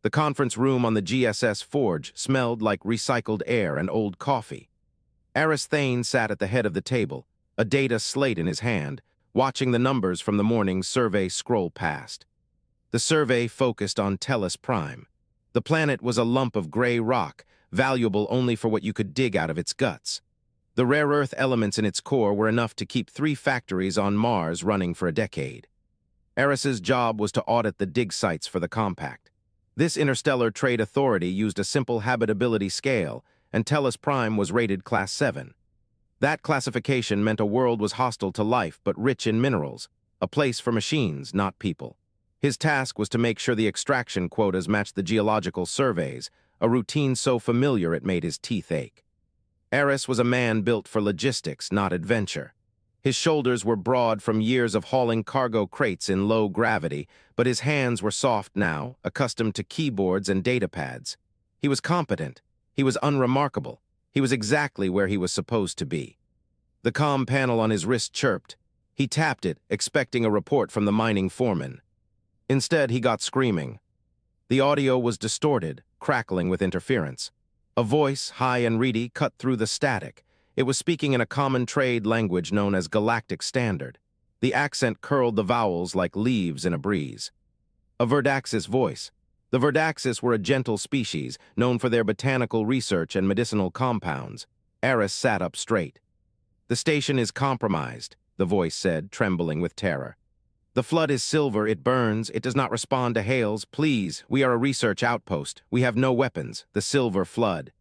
The conference room on the GSS Forge smelled like recycled air and old coffee. Aris Thane sat at the head of the table, a data slate in his hand, watching the numbers from the morning's survey scroll past. The survey focused on Tellus Prime. The planet was a lump of gray rock, valuable only for what you could dig out of its guts. The rare earth elements in its core were enough to keep 3 factories on Mars running for a decade. Aris's job was to audit the dig sites for the compact. This interstellar trade authority used a simple habitability scale, and Tellus Prime was rated Class 7. That classification meant a world was hostile to life but rich in minerals, a place for machines, not people. His task was to make sure the extraction quotas matched the geological surveys, a routine so familiar it made his teeth ache. Aris was a man built for logistics, not adventure. His shoulders were broad from years of hauling cargo crates in low gravity, but his hands were soft now, accustomed to keyboards and data pads. He was competent. He was unremarkable. He was exactly where he was supposed to be. The comm panel on his wrist chirped. He tapped it, expecting a report from the mining foreman. Instead, he got screaming. The audio was distorted, crackling with interference. A voice, high and reedy, cut through the static. It was speaking in a common trade language known as Galactic Standard. The accent curled the vowels like leaves in a breeze. A Verdaxis voice. The Verdaxis were a gentle species, known for their botanical research and medicinal compounds. Aris sat up straight. "The station is compromised," the voice said, trembling with terror. "The flood is silver, it burns, it does not respond to hails. Please, we are a research outpost. We have no weapons. The silver flood."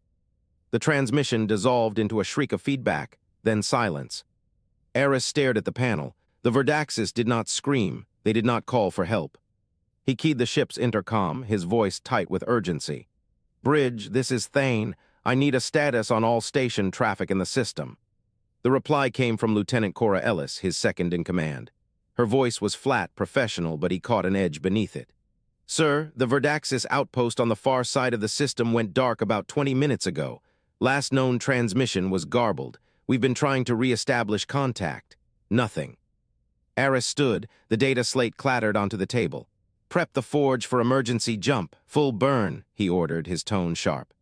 The transmission dissolved into a shriek of feedback, then silence. Aris stared at the panel. The Verdaxis did not scream. They did not call for help. He keyed the ship's intercom, his voice tight with urgency. "Bridge, this is Thane. I need a status on all station traffic in the system." The reply came from Lieutenant Cora Ellis, his second in command. Her voice was flat, professional, but he caught an edge beneath it. "Sir, the Verdaxis outpost on the far side of the system went dark about 20 minutes ago. Last known transmission was garbled. We've been trying to re-establish contact. Nothing." Aris stood, the data slate clattered onto the table. "Prep the forge for emergency jump. Full burn," he ordered, his tone sharp.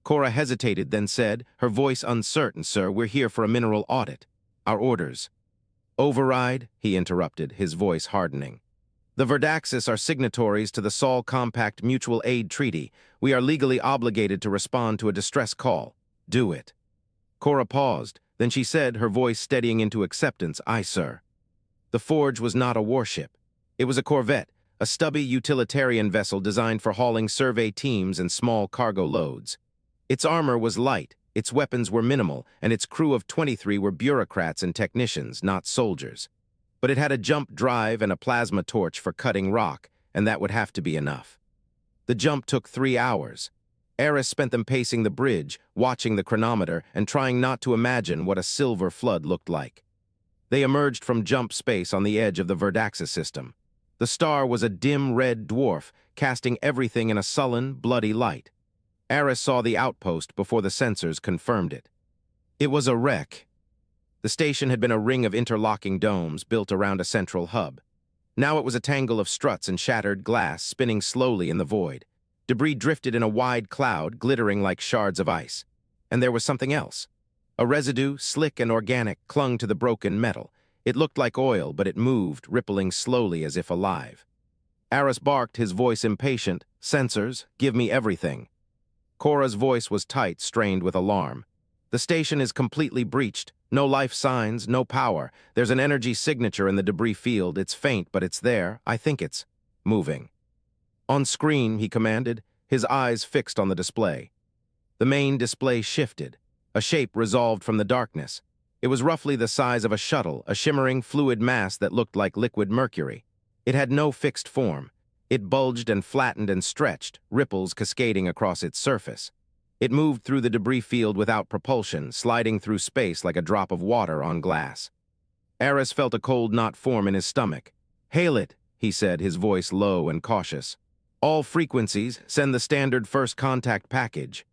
Cora hesitated, then said, her voice uncertain, "Sir, we're here for a mineral audit. Our orders." "Override," he interrupted, his voice hardening. "The Verdaxis are signatories to the Sol Compact Mutual Aid Treaty. We are legally obligated to respond to a distress call. Do it." Cora paused. Then she said, her voice steadying into acceptance, "Aye, sir." The Forge was not a warship. It was a corvette, a stubby utilitarian vessel designed for hauling survey teams and small cargo loads. Its armor was light, its weapons were minimal, and its crew of 23 were bureaucrats and technicians, not soldiers. But it had a jump drive and a plasma torch for cutting rock, and that would have to be enough. The jump took 3 hours. Aris spent them pacing the bridge, watching the chronometer, and trying not to imagine what a silver flood looked like. They emerged from jump space on the edge of the Verdaxis system. The star was a dim red dwarf, casting everything in a sullen, bloody light. Aris saw the outpost before the sensors confirmed it. It was a wreck. The station had been a ring of interlocking domes built around a central hub. Now it was a tangle of struts and shattered glass spinning slowly in the void. Debris drifted in a wide cloud, glittering like shards of ice. And there was something else. A residue, slick and organic, clung to the broken metal. It looked like oil, but it moved, rippling slowly as if alive. Aris barked, his voice impatient, "Sensors, give me everything." Cora's voice was tight, strained with alarm. "The station is completely breached. No life signs, no power. There's an energy signature in the debris field. It's faint, but it's there. I think it's moving." "On screen," he commanded, his eyes fixed on the display. The main display shifted. A shape resolved from the darkness. It was roughly the size of a shuttle, a shimmering fluid mass that looked like liquid mercury. It had no fixed form. It bulged and flattened and stretched, ripples cascading across its surface. It moved through the debris field without propulsion, sliding through space like a drop of water on glass. Aris felt a cold knot form in his stomach. "Hail it," he said, his voice low and cautious. "All frequencies, send the standard first contact package."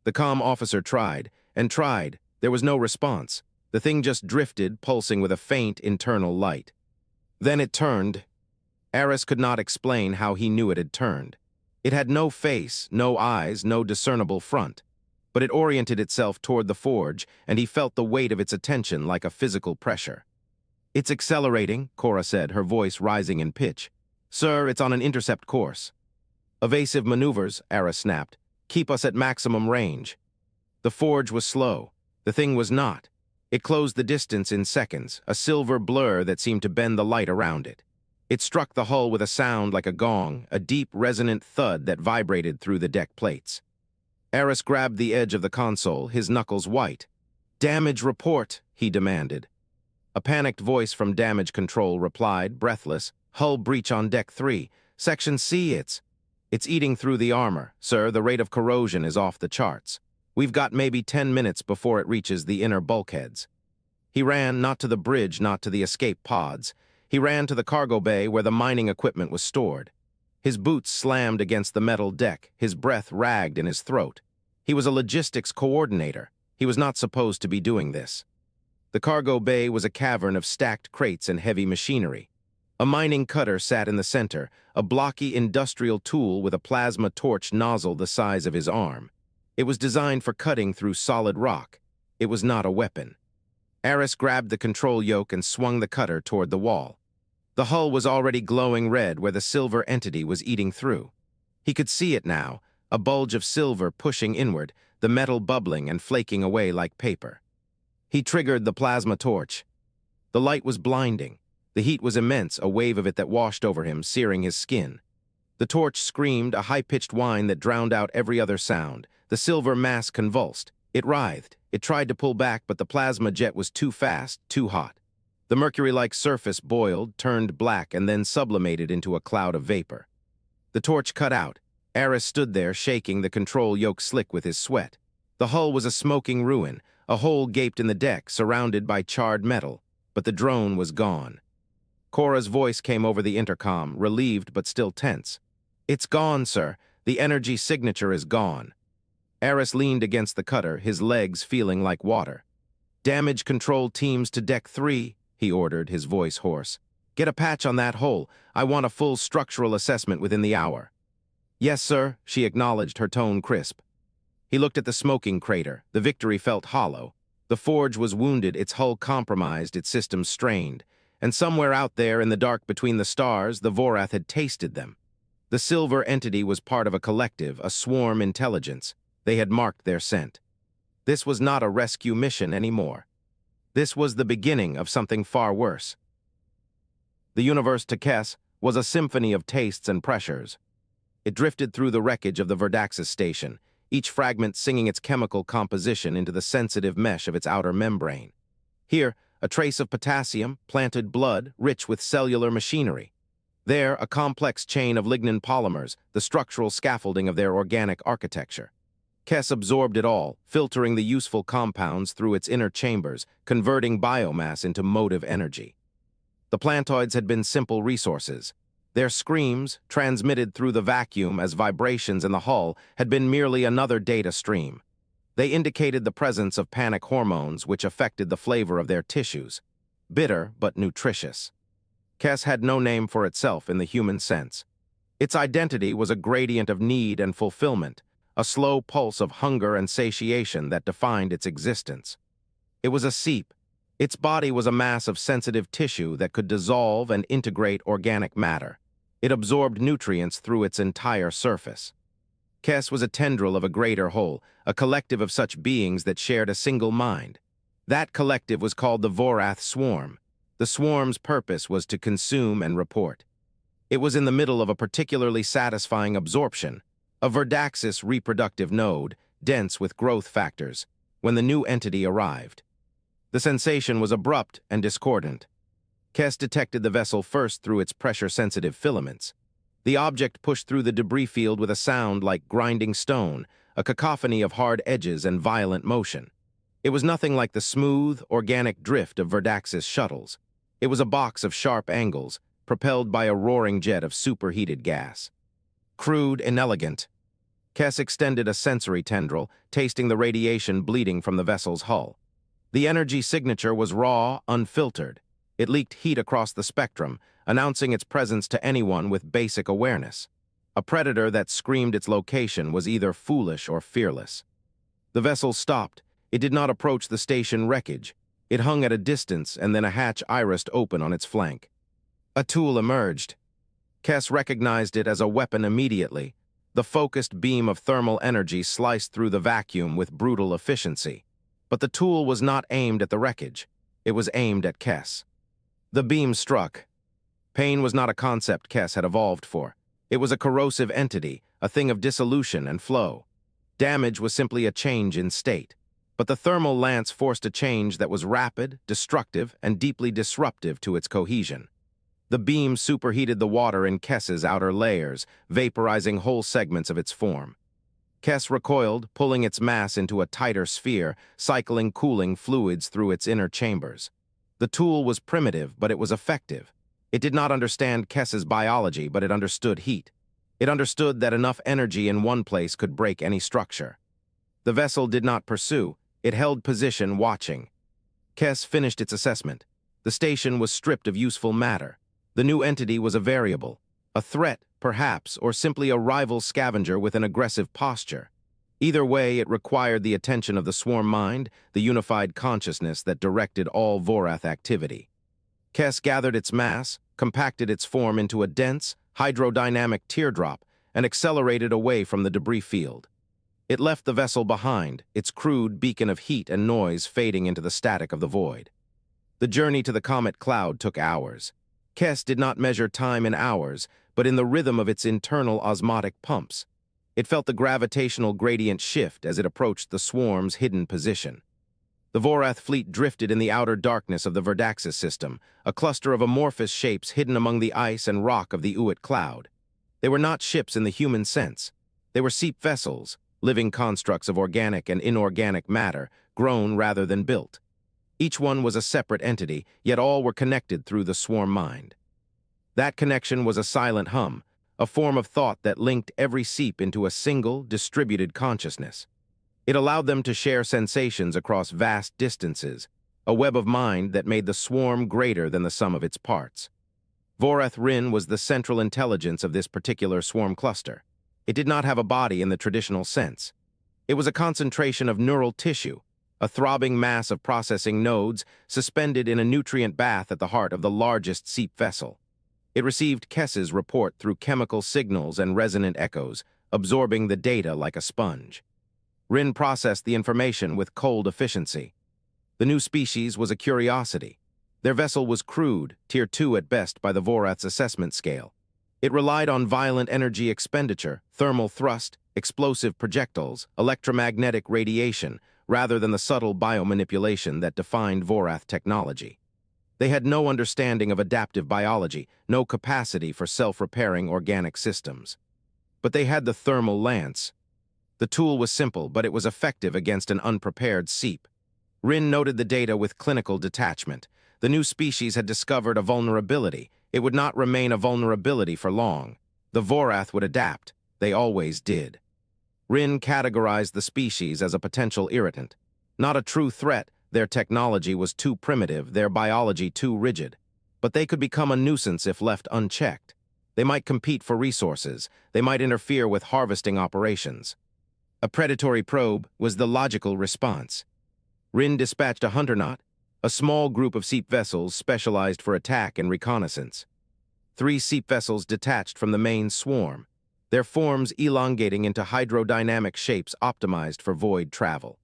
The comm officer tried, and tried. There was no response. The thing just drifted, pulsing with a faint internal light. Then it turned. Aris could not explain how he knew it had turned. It had no face, no eyes, no discernible front. But it oriented itself toward the forge, and he felt the weight of its attention like a physical pressure. "It's accelerating," Cora said, her voice rising in pitch. "Sir, it's on an intercept course." "Evasive maneuvers," Aris snapped. "Keep us at maximum range." The forge was slow. The thing was not. It closed the distance in seconds, a silver blur that seemed to bend the light around it. It struck the hull with a sound like a gong, a deep, resonant thud that vibrated through the deck plates. Aris grabbed the edge of the console, his knuckles white. "Damage report," he demanded. A panicked voice from damage control replied, breathless, "Hull breach on deck 3. Section C, It's eating through the armor, sir. The rate of corrosion is off the charts. We've got maybe 10 minutes before it reaches the inner bulkheads." He ran, not to the bridge, not to the escape pods. He ran to the cargo bay where the mining equipment was stored. His boots slammed against the metal deck, his breath ragged in his throat. He was a logistics coordinator. He was not supposed to be doing this. The cargo bay was a cavern of stacked crates and heavy machinery. A mining cutter sat in the center, a blocky industrial tool with a plasma torch nozzle the size of his arm. It was designed for cutting through solid rock. It was not a weapon. Aris grabbed the control yoke and swung the cutter toward the wall. The hull was already glowing red where the silver entity was eating through. He could see it now, a bulge of silver pushing inward, the metal bubbling and flaking away like paper. He triggered the plasma torch. The light was blinding. The heat was immense, a wave of it that washed over him, searing his skin. The torch screamed, a high-pitched whine that drowned out every other sound. The silver mass convulsed. It writhed. It tried to pull back, but the plasma jet was too fast, too hot. The mercury-like surface boiled, turned black, and then sublimated into a cloud of vapor. The torch cut out. Aris stood there, shaking, the control yoke slick with his sweat. The hull was a smoking ruin. A hole gaped in the deck, surrounded by charred metal. But the drone was gone. Cora's voice came over the intercom, relieved but still tense. "It's gone, sir. The energy signature is gone." Aris leaned against the cutter, his legs feeling like water. "Damage control teams to deck 3, he ordered, his voice hoarse. "Get a patch on that hole. I want a full structural assessment within the hour." "Yes, sir," she acknowledged, her tone crisp. He looked at the smoking crater. The victory felt hollow. The forge was wounded, its hull compromised, its systems strained. And somewhere out there in the dark between the stars, the Vorath had tasted them. The silver entity was part of a collective, a swarm intelligence. They had marked their scent. This was not a rescue mission anymore. This was the beginning of something far worse. The universe to Kes was a symphony of tastes and pressures. It drifted through the wreckage of the Verdaxis station, each fragment singing its chemical composition into the sensitive mesh of its outer membrane. Here, a trace of potassium, planted blood, rich with cellular machinery. There, a complex chain of lignin polymers, the structural scaffolding of their organic architecture. Kes absorbed it all, filtering the useful compounds through its inner chambers, converting biomass into motive energy. The plantoids had been simple resources. Their screams, transmitted through the vacuum as vibrations in the hull, had been merely another data stream. They indicated the presence of panic hormones which affected the flavor of their tissues. Bitter but nutritious. Kes had no name for itself in the human sense. Its identity was a gradient of need and fulfillment, a slow pulse of hunger and satiation that defined its existence. It was a seep. Its body was a mass of sensitive tissue that could dissolve and integrate organic matter. It absorbed nutrients through its entire surface. Kes was a tendril of a greater whole, a collective of such beings that shared a single mind. That collective was called the Vorath Swarm. The swarm's purpose was to consume and report. It was in the middle of a particularly satisfying absorption, a Verdaxis reproductive node, dense with growth factors, when the new entity arrived. The sensation was abrupt and discordant. Kes detected the vessel first through its pressure-sensitive filaments. The object pushed through the debris field with a sound like grinding stone, a cacophony of hard edges and violent motion. It was nothing like the smooth, organic drift of Verdaxis shuttles. It was a box of sharp angles, propelled by a roaring jet of superheated gas. Crude, inelegant. Kes extended a sensory tendril, tasting the radiation bleeding from the vessel's hull. The energy signature was raw, unfiltered. It leaked heat across the spectrum, announcing its presence to anyone with basic awareness. A predator that screamed its location was either foolish or fearless. The vessel stopped. It did not approach the station wreckage. It hung at a distance, and then a hatch irised open on its flank. A tool emerged. Kess recognized it as a weapon immediately. The focused beam of thermal energy sliced through the vacuum with brutal efficiency. But the tool was not aimed at the wreckage. It was aimed at Kess. The beam struck. Pain was not a concept Kess had evolved for. It was a corrosive entity, a thing of dissolution and flow. Damage was simply a change in state. But the thermal lance forced a change that was rapid, destructive, and deeply disruptive to its cohesion. The beam superheated the water in Kess's outer layers, vaporizing whole segments of its form. Kess recoiled, pulling its mass into a tighter sphere, cycling cooling fluids through its inner chambers. The tool was primitive, but it was effective. It did not understand Kess's biology, but it understood heat. It understood that enough energy in one place could break any structure. The vessel did not pursue. It held position, watching. Kess finished its assessment. The station was stripped of useful matter. The new entity was a variable, a threat, perhaps, or simply a rival scavenger with an aggressive posture. Either way, it required the attention of the swarm mind, the unified consciousness that directed all Vorath activity. Kess gathered its mass, compacted its form into a dense, hydrodynamic teardrop, and accelerated away from the debris field. It left the vessel behind, its crude beacon of heat and noise fading into the static of the void. The journey to the comet cloud took hours. Kess did not measure time in hours, but in the rhythm of its internal osmotic pumps. It felt the gravitational gradient shift as it approached the swarm's hidden position. The Vorath fleet drifted in the outer darkness of the Verdaxis system, a cluster of amorphous shapes hidden among the ice and rock of the Uit cloud. They were not ships in the human sense. They were seep vessels, living constructs of organic and inorganic matter, grown rather than built. Each one was a separate entity, yet all were connected through the swarm mind. That connection was a silent hum, a form of thought that linked every seep into a single, distributed consciousness. It allowed them to share sensations across vast distances, a web of mind that made the swarm greater than the sum of its parts. Vorath Rin was the central intelligence of this particular swarm cluster. It did not have a body in the traditional sense. It was a concentration of neural tissue, a throbbing mass of processing nodes suspended in a nutrient bath at the heart of the largest seep vessel. It received Kess's report through chemical signals and resonant echoes, absorbing the data like a sponge. Rin processed the information with cold efficiency. The new species was a curiosity. Their vessel was crude, Tier 2 at best by the Vorath's assessment scale. It relied on violent energy expenditure, thermal thrust, explosive projectiles, electromagnetic radiation, rather than the subtle biomanipulation that defined Vorath technology. They had no understanding of adaptive biology, no capacity for self-repairing organic systems. But they had the thermal lance. The tool was simple, but it was effective against an unprepared seep. Rin noted the data with clinical detachment. The new species had discovered a vulnerability. It would not remain a vulnerability for long. The Vorath would adapt. They always did. Rin categorized the species as a potential irritant. Not a true threat, their technology was too primitive, their biology too rigid. But they could become a nuisance if left unchecked. They might compete for resources. They might interfere with harvesting operations. A predatory probe was the logical response. Rin dispatched a hunternaut, a small group of seep vessels specialized for attack and reconnaissance. 3 seep vessels detached from the main swarm, their forms elongating into hydrodynamic shapes optimized for void travel.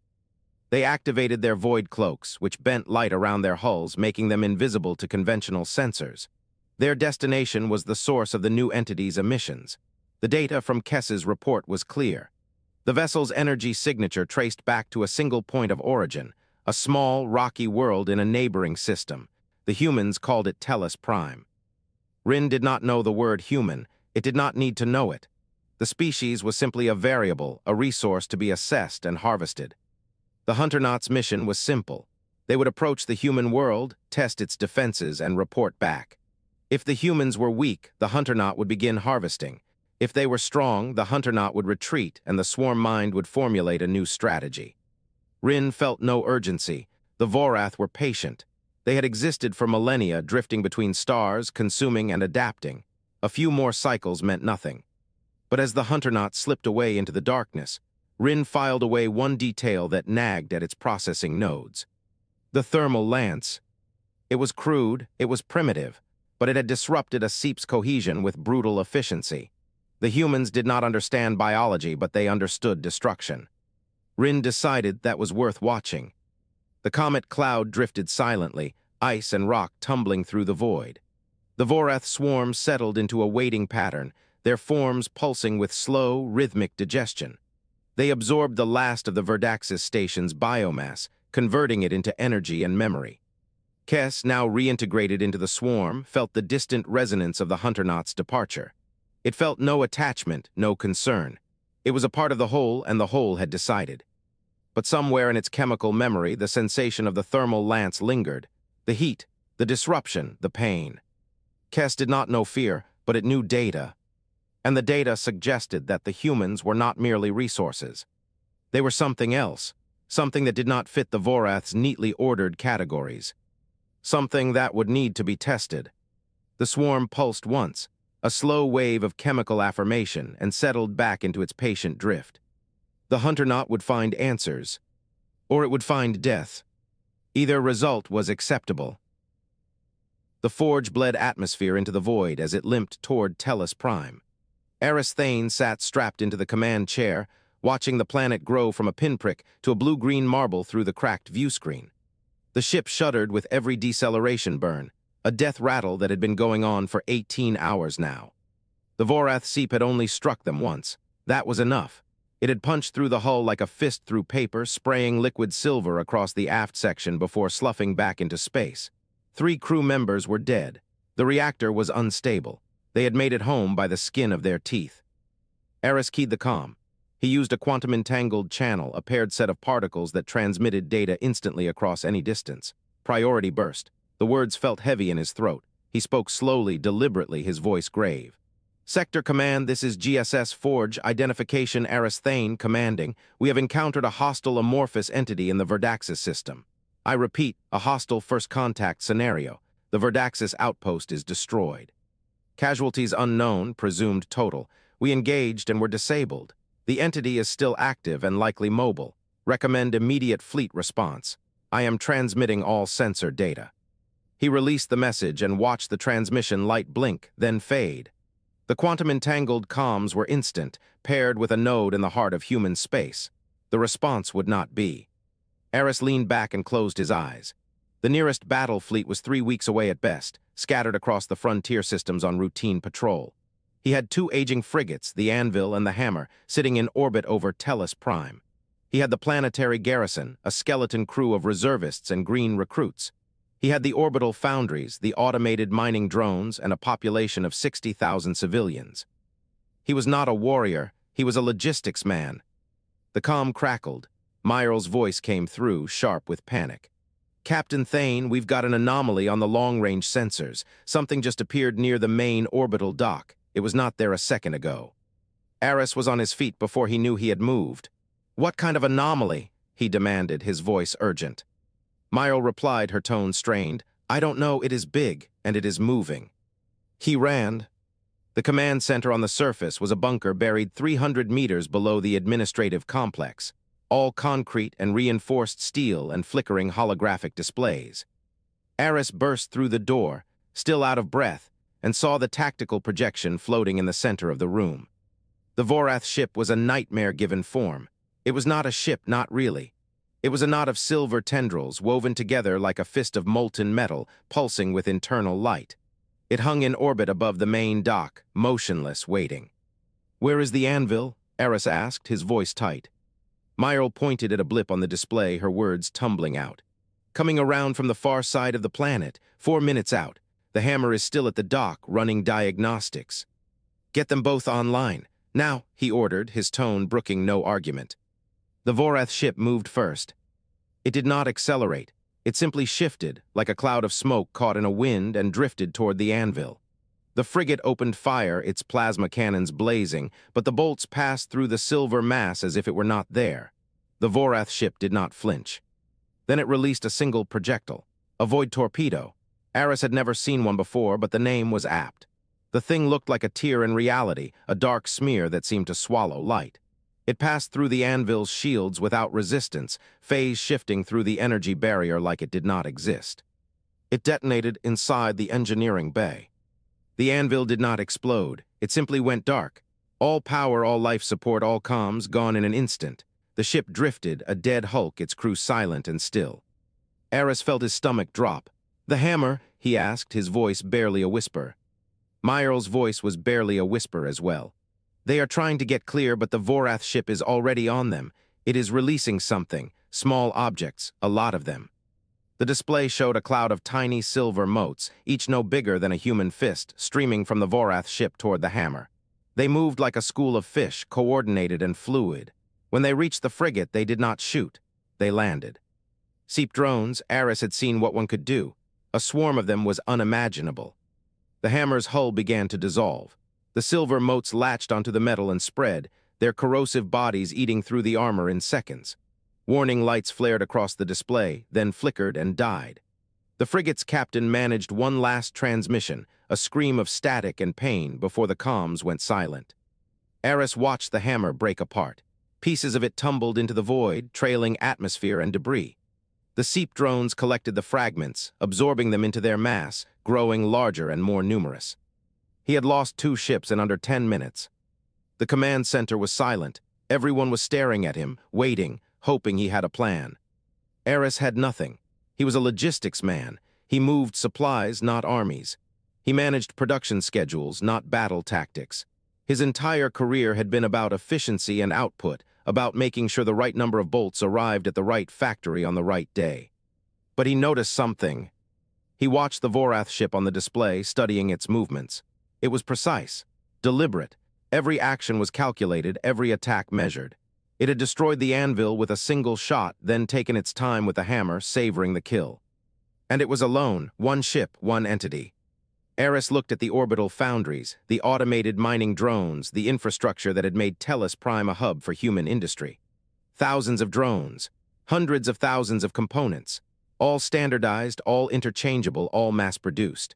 They activated their void cloaks, which bent light around their hulls, making them invisible to conventional sensors. Their destination was the source of the new entity's emissions. The data from Kess's report was clear. The vessel's energy signature traced back to a single point of origin, a small, rocky world in a neighboring system. The humans called it Tellus Prime. Rin did not know the word human. It did not need to know it. The species was simply a variable, a resource to be assessed and harvested. The Hunternaut's mission was simple. They would approach the human world, test its defenses, and report back. If the humans were weak, the Hunternaut would begin harvesting. If they were strong, the Hunternaut would retreat, and the swarm mind would formulate a new strategy. Rin felt no urgency. The Vorath were patient. They had existed for millennia, drifting between stars, consuming and adapting. A few more cycles meant nothing. But as the hunter-knot slipped away into the darkness, Rin filed away one detail that nagged at its processing nodes. The thermal lance. It was crude, it was primitive, but it had disrupted a seep's cohesion with brutal efficiency. The humans did not understand biology, but they understood destruction. Rin decided that was worth watching. The comet cloud drifted silently, ice and rock tumbling through the void. The Vorath swarm settled into a waiting pattern, their forms pulsing with slow, rhythmic digestion. They absorbed the last of the Verdaxis station's biomass, converting it into energy and memory. Kes, now reintegrated into the swarm, felt the distant resonance of the hunter-knot's departure. It felt no attachment, no concern. It was a part of the whole, and the whole had decided. But somewhere in its chemical memory, the sensation of the thermal lance lingered. The heat, the disruption, the pain. Kes did not know fear, but it knew data. And the data suggested that the humans were not merely resources. They were something else, something that did not fit the Vorath's neatly ordered categories. Something that would need to be tested. The swarm pulsed once, a slow wave of chemical affirmation, and settled back into its patient drift. The hunter-knot would find answers, or it would find death. Either result was acceptable. The forge bled atmosphere into the void as it limped toward Tellus Prime. Aris Thane sat strapped into the command chair, watching the planet grow from a pinprick to a blue-green marble through the cracked viewscreen. The ship shuddered with every deceleration burn, a death rattle that had been going on for 18 hours now. The Vorath seep had only struck them once. That was enough. It had punched through the hull like a fist through paper, spraying liquid silver across the aft section before sloughing back into space. 3 crew members were dead. The reactor was unstable. They had made it home by the skin of their teeth. Aris keyed the comm. He used a quantum-entangled channel, a paired set of particles that transmitted data instantly across any distance. Priority burst. The words felt heavy in his throat. He spoke slowly, deliberately, his voice grave. Sector Command, this is GSS Forge, Identification Aris Thane, commanding. We have encountered a hostile amorphous entity in the Verdaxis system. I repeat, a hostile first contact scenario. The Verdaxis outpost is destroyed. Casualties unknown, presumed total. We engaged and were disabled. The entity is still active and likely mobile. Recommend immediate fleet response. I am transmitting all sensor data. He released the message and watched the transmission light blink, then fade. The quantum-entangled comms were instant, paired with a node in the heart of human space. The response would not be. Aris leaned back and closed his eyes. The nearest battle fleet was 3 weeks away at best, scattered across the frontier systems on routine patrol. He had 2 aging frigates, the Anvil and the Hammer, sitting in orbit over Tellus Prime. He had the planetary garrison, a skeleton crew of reservists and green recruits. He had the orbital foundries, the automated mining drones, and a population of 60,000 civilians. He was not a warrior, he was a logistics man. The comm crackled. Myrle's voice came through, sharp with panic. Captain Thane, we've got an anomaly on the long-range sensors. Something just appeared near the main orbital dock. It was not there a second ago. Aris was on his feet before he knew he had moved. What kind of anomaly? He demanded, his voice urgent. Myrle replied, her tone strained. I don't know, it is big, and it is moving. He ran. The command center on the surface was a bunker buried 300 meters below the administrative complex, all concrete and reinforced steel and flickering holographic displays. Aris burst through the door, still out of breath, and saw the tactical projection floating in the center of the room. The Vorath ship was a nightmare given form. It was not a ship, not really. It was a knot of silver tendrils woven together like a fist of molten metal, pulsing with internal light. It hung in orbit above the main dock, motionless, waiting. Where is the Anvil? Aris asked, his voice tight. Myrle pointed at a blip on the display, her words tumbling out. Coming around from the far side of the planet, 4 minutes out. The Hammer is still at the dock, running diagnostics. Get them both online. Now, he ordered, his tone brooking no argument. The Vorath ship moved first. It did not accelerate. It simply shifted, like a cloud of smoke caught in a wind, and drifted toward the Anvil. The frigate opened fire, its plasma cannons blazing, but the bolts passed through the silver mass as if it were not there. The Vorath ship did not flinch. Then it released a single projectile, a void torpedo. Aris had never seen one before, but the name was apt. The thing looked like a tear in reality, a dark smear that seemed to swallow light. It passed through the anvil's shields without resistance, phase shifting through the energy barrier like it did not exist. It detonated inside the engineering bay. The anvil did not explode. It simply went dark. All power, all life support, all comms gone in an instant. The ship drifted, a dead hulk, its crew silent and still. Aris felt his stomach drop. "The hammer?" he asked, his voice barely a whisper. Myrle's voice was barely a whisper as well. "They are trying to get clear, but the Vorath ship is already on them. It is releasing something, small objects, a lot of them." The display showed a cloud of tiny silver motes, each no bigger than a human fist, streaming from the Vorath ship toward the hammer. They moved like a school of fish, coordinated and fluid. When they reached the frigate, they did not shoot. They landed. Seep drones, Aris had seen what one could do. A swarm of them was unimaginable. The hammer's hull began to dissolve. The silver motes latched onto the metal and spread, their corrosive bodies eating through the armor in seconds. Warning lights flared across the display, then flickered and died. The frigate's captain managed one last transmission, a scream of static and pain before the comms went silent. Aris watched the hammer break apart. Pieces of it tumbled into the void, trailing atmosphere and debris. The Seep drones collected the fragments, absorbing them into their mass, growing larger and more numerous. He had lost 2 ships in under 10 minutes. The command center was silent. Everyone was staring at him, waiting, hoping he had a plan. Aris had nothing. He was a logistics man. He moved supplies, not armies. He managed production schedules, not battle tactics. His entire career had been about efficiency and output, about making sure the right number of bolts arrived at the right factory on the right day. But he noticed something. He watched the Vorath ship on the display, studying its movements. It was precise, deliberate. Every action was calculated, every attack measured. It had destroyed the anvil with a single shot, then taken its time with the hammer, savoring the kill. And it was alone, one ship, one entity. Aris looked at the orbital foundries, the automated mining drones, the infrastructure that had made Tellus Prime a hub for human industry. Thousands of drones, hundreds of thousands of components, all standardized, all interchangeable, all mass-produced.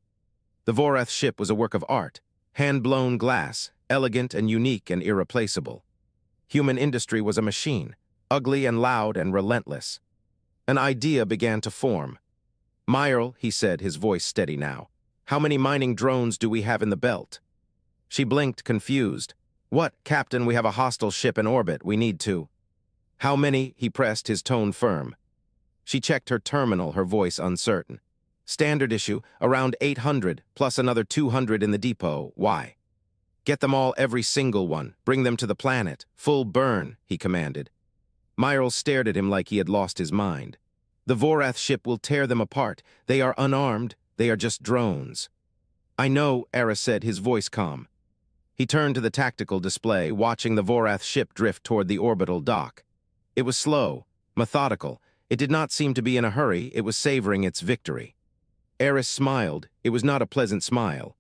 The Vorath ship was a work of art, hand-blown glass, elegant and unique and irreplaceable. Human industry was a machine, ugly and loud and relentless. An idea began to form. "Myrle," he said, his voice steady now, "how many mining drones do we have in the belt?" She blinked, confused. "What, Captain, we have a hostile ship in orbit. We need to." "How many?" he pressed, his tone firm. She checked her terminal, her voice uncertain. "Standard issue, around 800, plus another 200 in the depot. Why?" "Get them all, every single one. Bring them to the planet. Full burn," he commanded. Myrle stared at him like he had lost his mind. "The Vorath ship will tear them apart. They are unarmed. They are just drones." "I know," Aris said, his voice calm. He turned to the tactical display, watching the Vorath ship drift toward the orbital dock. It was slow, methodical. It did not seem to be in a hurry. It was savoring its victory. Aris smiled. It was not a pleasant smile.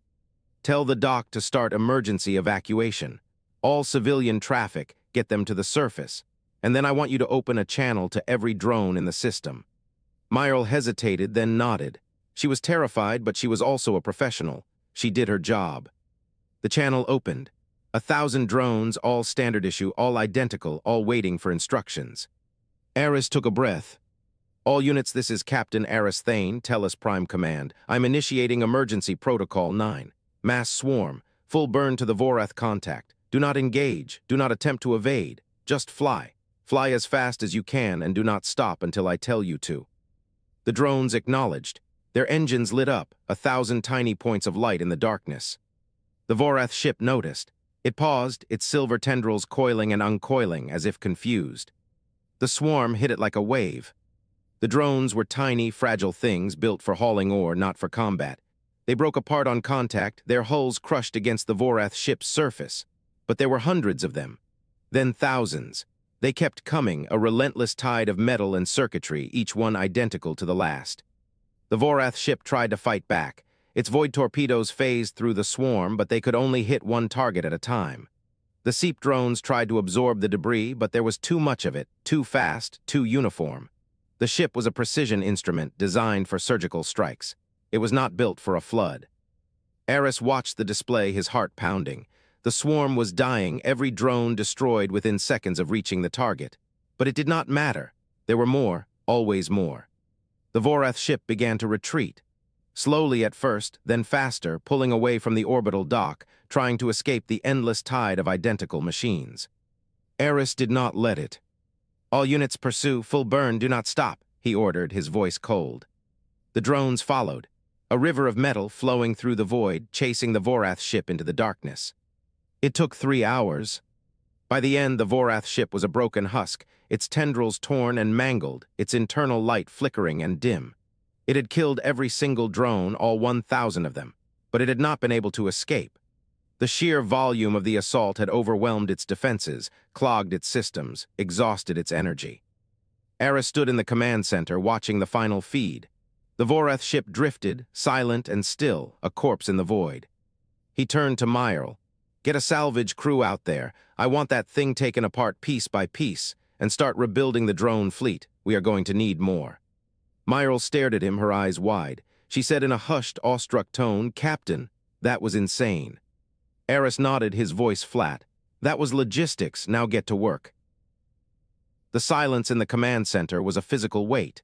"Tell the dock to start emergency evacuation. All civilian traffic, get them to the surface. And then I want you to open a channel to every drone in the system." Myrle hesitated, then nodded. She was terrified, but she was also a professional. She did her job. The channel opened. 1,000 drones, all standard issue, all identical, all waiting for instructions. Aris took a breath. "All units, this is Captain Aris Thane, Tellus Prime Command. I'm initiating Emergency Protocol 9. Mass swarm. Full burn to the Vorath contact. Do not engage. Do not attempt to evade. Just fly. Fly as fast as you can and do not stop until I tell you to." The drones acknowledged. Their engines lit up, 1,000 tiny points of light in the darkness. The Vorath ship noticed. It paused, its silver tendrils coiling and uncoiling as if confused. The swarm hit it like a wave. The drones were tiny, fragile things built for hauling ore, not for combat. They broke apart on contact, their hulls crushed against the Vorath ship's surface. But there were hundreds of them. Then thousands. They kept coming, a relentless tide of metal and circuitry, each one identical to the last. The Vorath ship tried to fight back. Its void torpedoes phased through the swarm, but they could only hit one target at a time. The Seep drones tried to absorb the debris, but there was too much of it, too fast, too uniform. The ship was a precision instrument designed for surgical strikes. It was not built for a flood. Aris watched the display, his heart pounding. The swarm was dying, every drone destroyed within seconds of reaching the target. But it did not matter. There were more, always more. The Vorath ship began to retreat. Slowly at first, then faster, pulling away from the orbital dock, trying to escape the endless tide of identical machines. Aris did not let it. "All units pursue, full burn, do not stop," he ordered, his voice cold. The drones followed, a river of metal flowing through the void, chasing the Vorath ship into the darkness. It took 3 hours. By the end, the Vorath ship was a broken husk, its tendrils torn and mangled, its internal light flickering and dim. It had killed every single drone, all 1,000 of them, but it had not been able to escape. The sheer volume of the assault had overwhelmed its defenses, clogged its systems, exhausted its energy. Aris stood in the command center, watching the final feed. The Vorath ship drifted, silent and still, a corpse in the void. He turned to Myrl. "Get a salvage crew out there. I want that thing taken apart piece by piece, and start rebuilding the drone fleet. We are going to need more." Myrl stared at him, her eyes wide. She said in a hushed, awestruck tone, "Captain, that was insane." Aris nodded, his voice flat. "That was logistics, now get to work." The silence in the command center was a physical weight.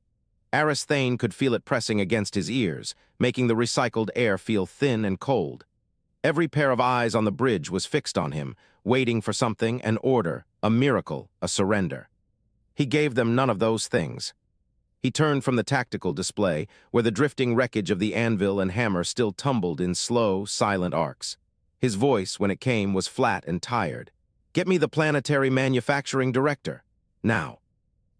Aris Thane could feel it pressing against his ears, making the recycled air feel thin and cold. Every pair of eyes on the bridge was fixed on him, waiting for something, an order, a miracle, a surrender. He gave them none of those things. He turned from the tactical display, where the drifting wreckage of the anvil and hammer still tumbled in slow, silent arcs. His voice, when it came, was flat and tired. "Get me the planetary manufacturing director. Now."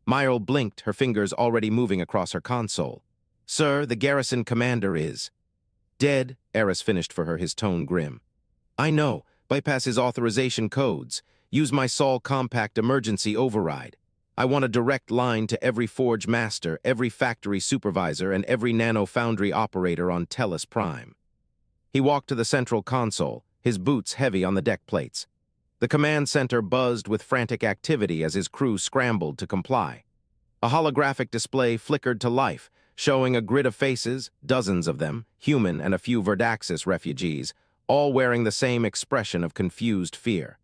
Myrl blinked, her fingers already moving across her console. "Sir, the garrison commander is..." "Dead," Aris finished for her, his tone grim. "I know. Bypass his authorization codes. Use my Sol Compact emergency override. I want a direct line to every forge master, every factory supervisor, and every nano foundry operator on Tellus Prime." He walked to the central console, his boots heavy on the deck plates. The command center buzzed with frantic activity as his crew scrambled to comply. A holographic display flickered to life, showing a grid of faces, dozens of them, human and a few Verdaxis refugees, all wearing the same expression of confused fear.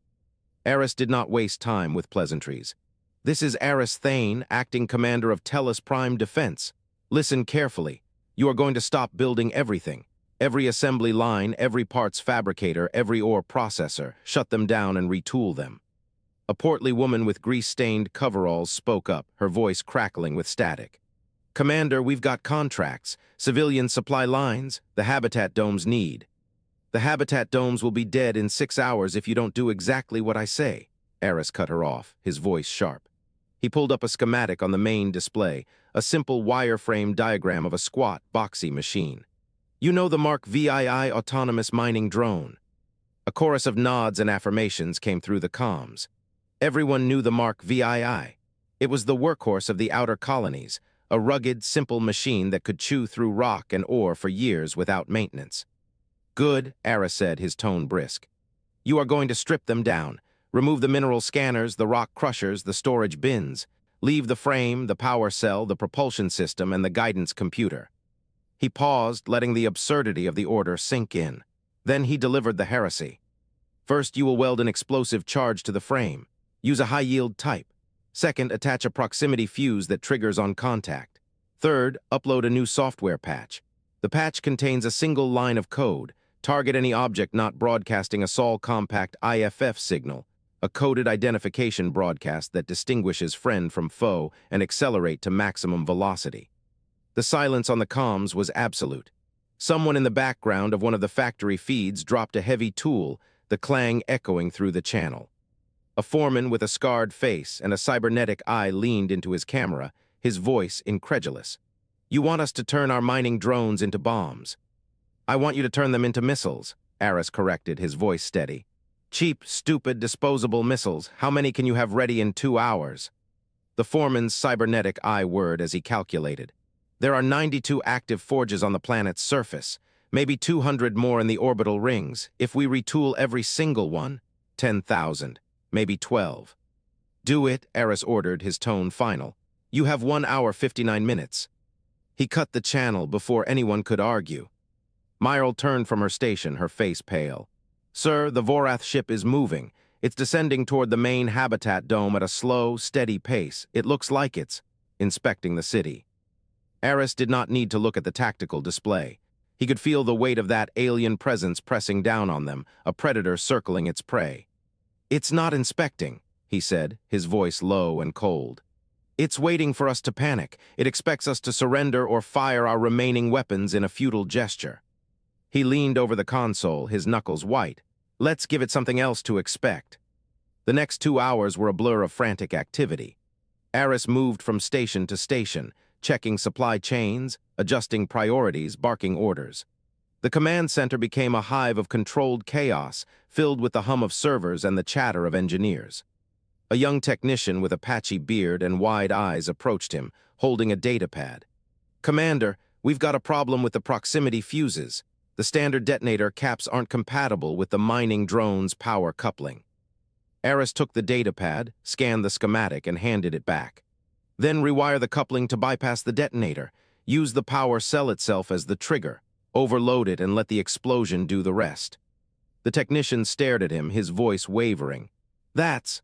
Aris did not waste time with pleasantries. "This is Aris Thane, acting commander of Tellus Prime Defense. Listen carefully. You are going to stop building everything. Every assembly line, every parts fabricator, every ore processor. Shut them down and retool them." A portly woman with grease-stained coveralls spoke up, her voice crackling with static. "Commander, we've got contracts, civilian supply lines, the habitat domes need." "The habitat domes will be dead in 6 hours if you don't do exactly what I say." Aris cut her off, his voice sharp. He pulled up a schematic on the main display, a simple wireframe diagram of a squat, boxy machine. "You know the Mark VII autonomous mining drone?" A chorus of nods and affirmations came through the comms. Everyone knew the Mark VII. It was the workhorse of the outer colonies, a rugged, simple machine that could chew through rock and ore for years without maintenance. "Good," Aris said, his tone brisk. "You are going to strip them down. Remove the mineral scanners, the rock crushers, the storage bins. Leave the frame, the power cell, the propulsion system, and the guidance computer." He paused, letting the absurdity of the order sink in. Then he delivered the heresy. "First, you will weld an explosive charge to the frame. Use a high-yield type. Second, attach a proximity fuse that triggers on contact. Third, upload a new software patch. The patch contains a single line of code. Target any object not broadcasting a Sol Compact IFF signal, a coded identification broadcast that distinguishes friend from foe and accelerate to maximum velocity." The silence on the comms was absolute. Someone in the background of one of the factory feeds dropped a heavy tool, the clang echoing through the channel. A foreman with a scarred face and a cybernetic eye leaned into his camera, his voice incredulous. "You want us to turn our mining drones into bombs." "I want you to turn them into missiles," Aris corrected, his voice steady. "Cheap, stupid, disposable missiles. How many can you have ready in 2 hours?" The foreman's cybernetic eye whirred as he calculated. "There are 92 active forges on the planet's surface, maybe 200 more in the orbital rings. If we retool every single one, 10,000. Maybe 12. "Do it," Aris ordered, his tone final. "You have 1 hour 59 minutes. He cut the channel before anyone could argue. Myrl turned from her station, her face pale. "Sir, the Vorath ship is moving. It's descending toward the main habitat dome at a slow, steady pace. It looks like it's inspecting the city." Aris did not need to look at the tactical display. He could feel the weight of that alien presence pressing down on them, a predator circling its prey. "It's not inspecting," he said, his voice low and cold. "It's waiting for us to panic. It expects us to surrender or fire our remaining weapons in a futile gesture." He leaned over the console, his knuckles white. Let's give it something else to expect. The next 2 hours were a blur of frantic activity. Aris moved from station to station, checking supply chains, adjusting priorities, barking orders. The command center became a hive of controlled chaos, filled with the hum of servers and the chatter of engineers. A young technician with a patchy beard and wide eyes approached him, holding a datapad. "Commander, we've got a problem with the proximity fuses. The standard detonator caps aren't compatible with the mining drone's power coupling." Aris took the datapad, scanned the schematic, and handed it back. "Then rewire the coupling to bypass the detonator. Use the power cell itself as the trigger. Overload it and let the explosion do the rest." The technician stared at him, his voice wavering. That's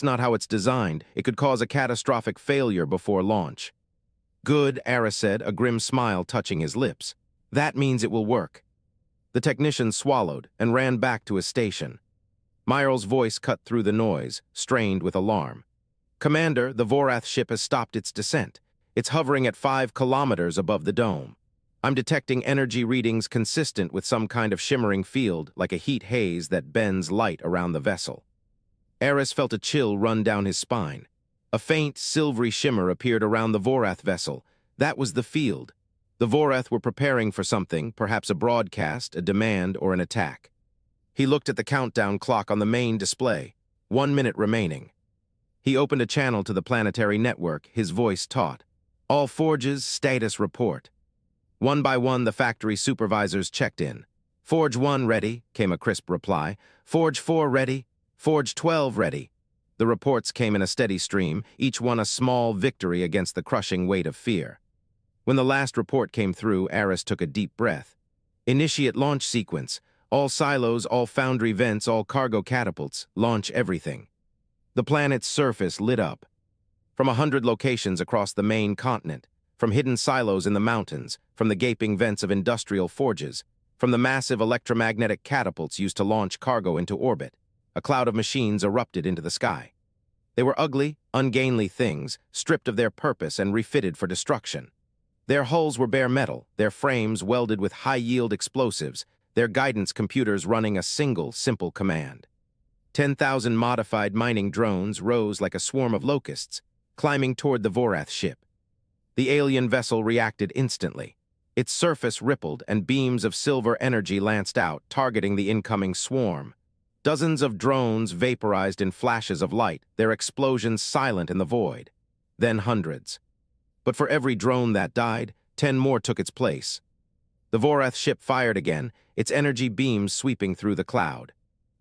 not how it's designed. It could cause a catastrophic failure before launch." "Good," Aris said, a grim smile touching his lips. "That means it will work." The technician swallowed and ran back to his station. Myrl's voice cut through the noise, strained with alarm. "Commander, the Vorath ship has stopped its descent. It's hovering at 5 kilometers above the dome. I'm detecting energy readings consistent with some kind of shimmering field, like a heat haze that bends light around the vessel." Aris felt a chill run down his spine. A faint, silvery shimmer appeared around the Vorath vessel. That was the field. The Vorath were preparing for something, perhaps a broadcast, a demand, or an attack. He looked at the countdown clock on the main display. 1 minute remaining. He opened a channel to the planetary network, his voice taut. "All forges, status report." One by one, the factory supervisors checked in. "Forge 1 ready," came a crisp reply. "Forge 4 ready. Forge 12 ready." The reports came in a steady stream, each one a small victory against the crushing weight of fear. When the last report came through, Aris took a deep breath. "Initiate launch sequence. All silos, all Foundry vents, all cargo catapults. Launch everything." The planet's surface lit up. From 100 locations across the main continent, from hidden silos in the mountains, from the gaping vents of industrial forges, from the massive electromagnetic catapults used to launch cargo into orbit, a cloud of machines erupted into the sky. They were ugly, ungainly things, stripped of their purpose and refitted for destruction. Their hulls were bare metal, their frames welded with high-yield explosives, their guidance computers running a single, simple command. 10,000 modified mining drones rose like a swarm of locusts, climbing toward the Vorath ship. The alien vessel reacted instantly. Its surface rippled and beams of silver energy lanced out, targeting the incoming swarm. Dozens of drones vaporized in flashes of light, their explosions silent in the void. Then hundreds. But for every drone that died, 10 more took its place. The Vorath ship fired again, its energy beams sweeping through the cloud.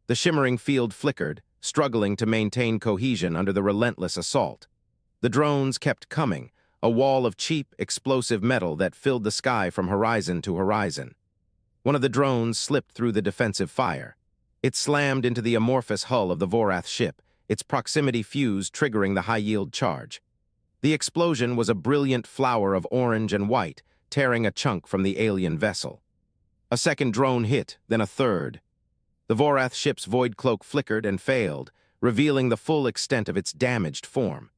The shimmering field flickered, struggling to maintain cohesion under the relentless assault. The drones kept coming, a wall of cheap, explosive metal that filled the sky from horizon to horizon. One of the drones slipped through the defensive fire. It slammed into the amorphous hull of the Vorath ship, its proximity fuse triggering the high-yield charge. The explosion was a brilliant flower of orange and white, tearing a chunk from the alien vessel. A second drone hit, then a third. The Vorath ship's void cloak flickered and failed, revealing the full extent of its damaged form.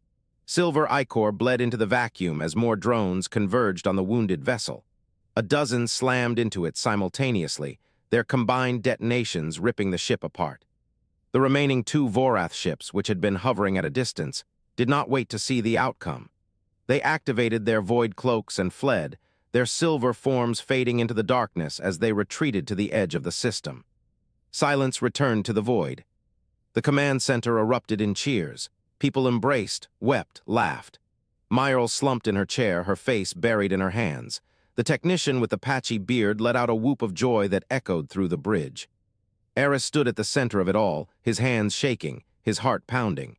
Silver ichor bled into the vacuum as more drones converged on the wounded vessel. A dozen slammed into it simultaneously, their combined detonations ripping the ship apart. The remaining 2 Vorath ships, which had been hovering at a distance, did not wait to see the outcome. They activated their void cloaks and fled, their silver forms fading into the darkness as they retreated to the edge of the system. Silence returned to the void. The command center erupted in cheers. People embraced, wept, laughed. Myrl slumped in her chair, her face buried in her hands. The technician with the patchy beard let out a whoop of joy that echoed through the bridge. Aris stood at the center of it all, his hands shaking, his heart pounding.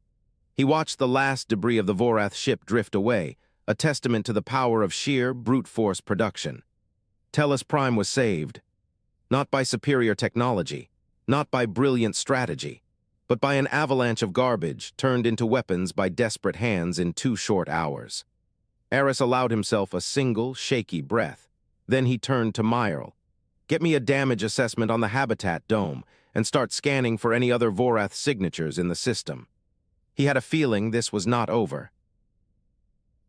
He watched the last debris of the Vorath ship drift away, a testament to the power of sheer, brute force production. Tellus Prime was saved, Not by superior technology, not by brilliant strategy, but by an avalanche of garbage turned into weapons by desperate hands in 2 short hours. Aris allowed himself a single, shaky breath. Then he turned to Myrl. "Get me a damage assessment on the habitat dome and start scanning for any other Vorath signatures in the system." He had a feeling this was not over.